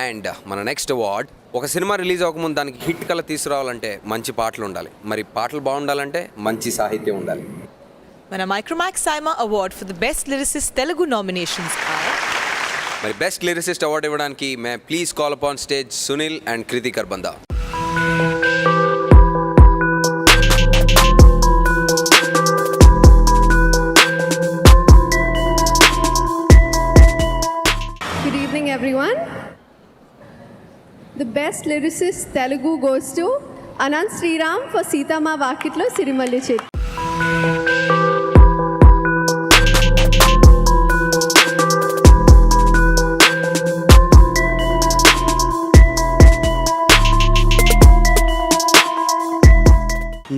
And మన next award, ఒక cinema release అవ్వకముందు దానికి హిట్ కల తీసుకురావాలంటే మంచి పాటలు ఉండాలి, మరి పాటలు బాగుండాలంటే మంచి సాహిత్యం ఉండాలి. మన Micromax SIIMA award for the best lyricist Telugu nominations are. మరి బెస్ట్ లిరిసిస్ట్ అవార్డు ఇవ్వడానికి may please call upon stage Sunil and Kriti Kharbanda. Good evening everyone. The best lyricist Telugu goes to Anant Sriram for Seetama Vakitlo Sirimalli Chettu.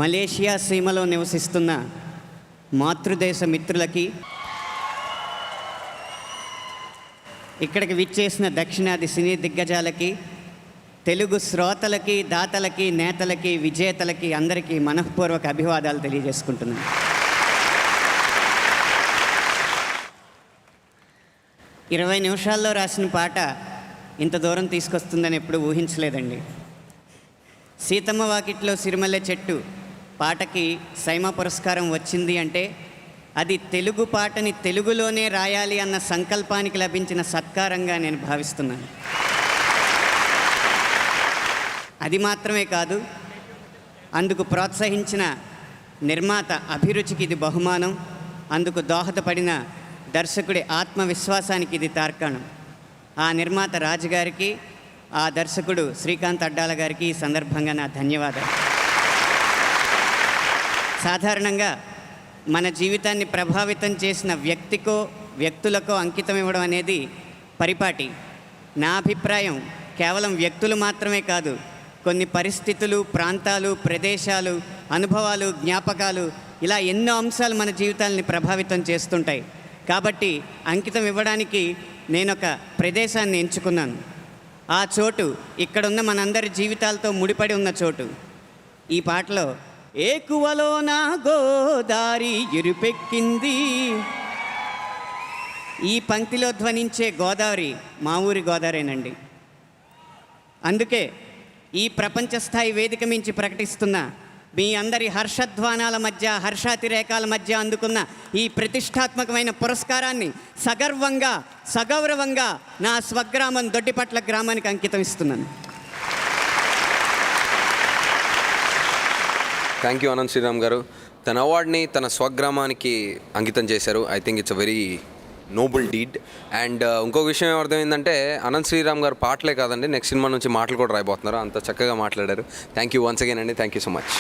Malaysia సీమలో నివసిస్తున్న మాతృదేశ మిత్రులకి, ఇక్కడికి విచ్చేసిన దక్షిణాది సినీ దిగ్గజాలకి, తెలుగు శ్రోతలకి, దాతలకి, నేతలకి, విజేతలకి అందరికీ మనఃపూర్వక అభివాదాలు తెలియజేసుకుంటున్నాను. ఇరవై నిమిషాల్లో రాసిన పాట ఇంత దూరం తీసుకొస్తుందని ఎప్పుడు ఊహించలేదండి. సీతమ్మ వాకిట్లో సిరిమల్లె చెట్టు పాటకి సైమా పురస్కారం వచ్చింది అంటే అది తెలుగు పాటని తెలుగులోనే రాయాలి అన్న సంకల్పానికి లభించిన సత్కారంగా నేను భావిస్తున్నాను. అది మాత్రమే కాదు, అందుకు ప్రోత్సహించిన నిర్మాత అభిరుచికి ఇది బహుమానం, అందుకు దోహదపడిన దర్శకుడి ఆత్మవిశ్వాసానికి ఇది తార్కాణం. ఆ నిర్మాత రాజుగారికి, ఆ దర్శకుడు శ్రీకాంత్ అడ్డాల గారికి ఈ సందర్భంగా నా ధన్యవాదాలు. సాధారణంగా మన జీవితాన్ని ప్రభావితం చేసిన వ్యక్తికో వ్యక్తులకో అంకితం ఇవ్వడం అనేది పరిపాటి. నా అభిప్రాయం కేవలం వ్యక్తులు మాత్రమే కాదు, కొన్ని పరిస్థితులు, ప్రాంతాలు, ప్రదేశాలు, అనుభవాలు, జ్ఞాపకాలు, ఇలా ఎన్నో అంశాలు మన జీవితాలని ప్రభావితం చేస్తుంటాయి. కాబట్టి అంకితం ఇవ్వడానికి నేనొక ప్రదేశాన్ని ఎంచుకున్నాను. ఆ చోటు ఇక్కడున్న మనందరి జీవితాలతో ముడిపడి ఉన్న చోటు. ఈ పాటలో ఏకువలో నా గోదారి ఎరుపెక్కింది, ఈ పంక్తిలో ధ్వనించే గోదావరి మా ఊరి గోదావరేనండి. అందుకే ఈ ప్రపంచ స్థాయి వేదిక మించి ప్రకటిస్తున్న మీ అందరి హర్షధ్వానాల మధ్య, హర్షాతిరేకాల మధ్య అందుకున్న ఈ ప్రతిష్టాత్మకమైన పురస్కారాన్ని సగర్వంగా, సగౌరవంగా నా స్వగ్రామం దొడ్డిపట్ల గ్రామానికి అంకితం ఇస్తున్నాను. థ్యాంక్ యూ అనంత్ శ్రీరామ్ గారు. తన అవార్డ్ని తన స్వగ్రామానికి అంకితం చేశారు. I think it's a very noble deed. And ఇంకొక విషయం ఏమర్థమైందంటే అనంత్ శ్రీరామ్ గారు పాటలే కాదండి, నెక్స్ట్ సినిమా నుంచి మాటలు కూడా రాయబోతున్నారు. అంత చక్కగా మాట్లాడారు. థ్యాంక్ యూ వన్స్ అగైన్ అండి. Thank you so much.